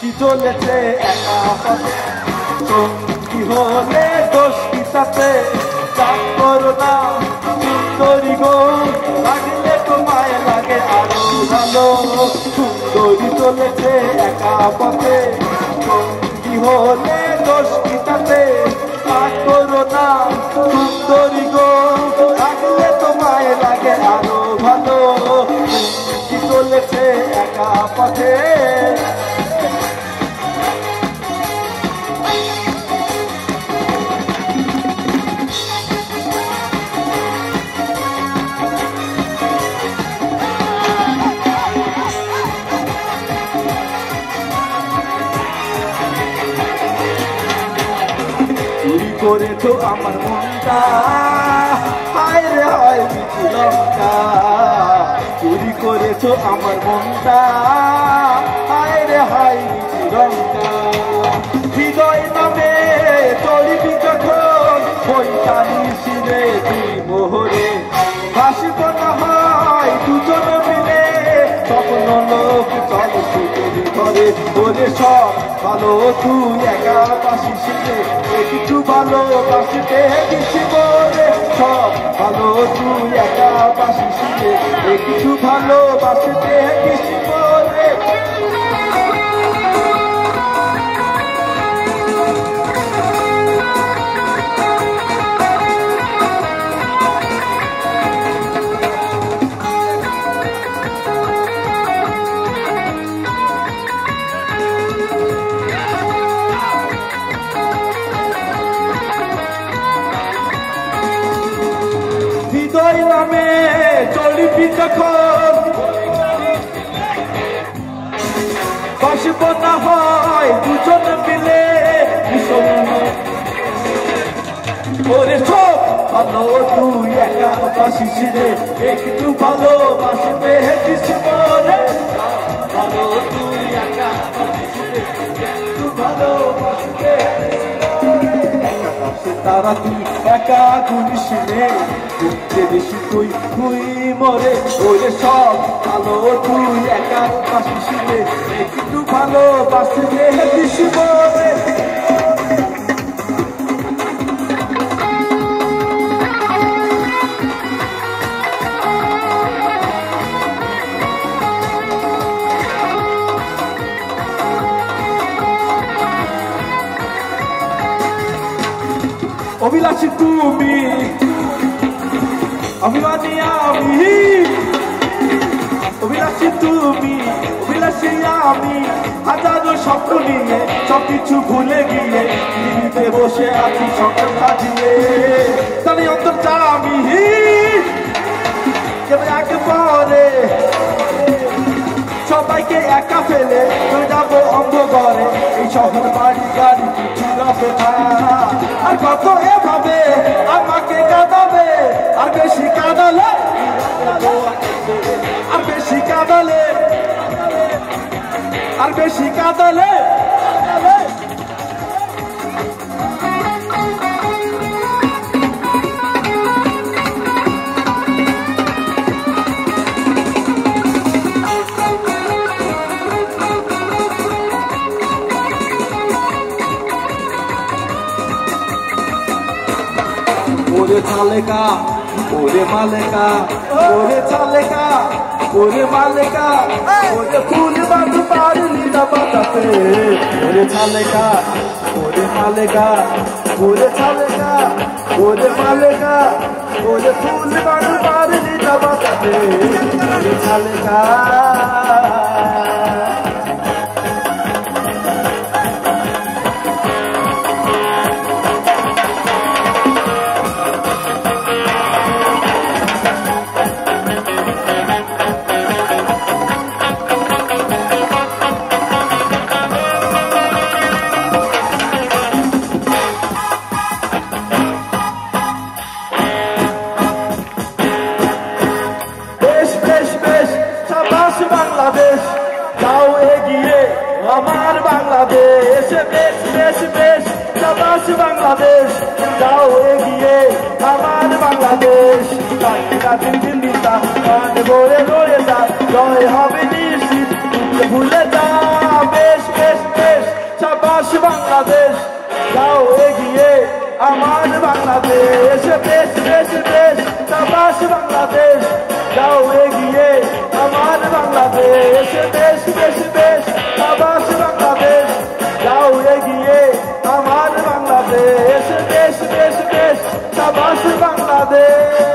কি চলেছে একা পথে সঙ্গী হলে দোষ কি তাতে চাপ করো না সুন্দরী গো লাগলে তোমায় লাগে আরো ভালো সুন্দরী চলেছে একা পথে সঙ্গী হলে দোষ কি তাতে চাপ করো না সুন্দরী গো লাগলে তোমায় লাগে আরো ভালো কি চলেছে একা পথে চুরি করেছো আমার মনটা হায় রে হয় বিচি লঙ্কা চুরি করেছো আমার মনটা হায় রে হয় বিচি লঙ্কা হৃদয় নামে চড়বি যখন বৈতানি শিরে দুই মোহরে ভাসিব না হয় দুজন মিলে স্বপ্ন লোক চল সুতরি ঘরে ওরে সব ভালো তুই একা পাশিস কিছু ভালো বাসিতে কিছু বলে সব ভালো তুই একা পাশিস কিছু ভালো বাসিতে কিছু বলে হৃদয় নামে চলবি যখন বাসব না হয় দুজন মিলে ওরে সব ভালো তুই একা বাসিস রে একটু ভালো বাসবে কিছু বলে ভালো তুই একা বাসিস রে একটু ভালো বাসবে তারা তুই একা গুলিস রে ঘুরতে বেশি তুই তুই মরে ওরে সব ভালো তুই একা বাসিস রে একটু ভালো বাসবে কিছু বলে অভিলাষী তুমি অভিমানী আমি অভিলাষী তুমি অভিলাষী আমি হাজারো স্বপ্ন নিয়ে সবকিছু ভুলে গিয়ে টিভিতে বসে আছি সকাল সাজিয়ে তাই অন্তরটা আমি একবারে সবাইকে একা ফেলে চলে যাবো অন্ধকারে এই শহর বাড়ি গাড়ি কিছু রবে না আর কত এভাবে আমাকে কাঁদাবে আর বেশি কাঁদালে আর বেশি কাঁদালে আর বেশি কাঁদালে ওরে চালেকা ওরে মালেকা ওরে চালেকা ওরে মালেকা ওরে ফুল বাঁধু পারলি না বাঁচাতে ওরে চালেকা ওরে মালেকা ওরে চালেকা ওরে মালেকা ওরে ফুল বাঁধু পারলি না বাঁচাতে ওরে চালেকা বাংলাদেশ যাও এগিয়ে আমার বাংলাদেশ বেশ বেশ বেশ সাবাস বাংলাদেশ যাও এগিয়ে আমার বাংলাদেশ দিল্লিটা গান ভরে রয়ে যা জয় হবে নিশ্চিত ভুলে যা বেশ বেশ আমার বাংলাদেশ, দেশ দেশ দেশ সাবাস বাংলাদেশ, যাও এগিয়ে আমার বাংলাদেশ, দেশ দেশ দেশ সাবাস বাংলাদেশ, যাও এগিয়ে আমার বাংলাদেশ, দেশ দেশ দেশ সাবাস বাংলাদেশ।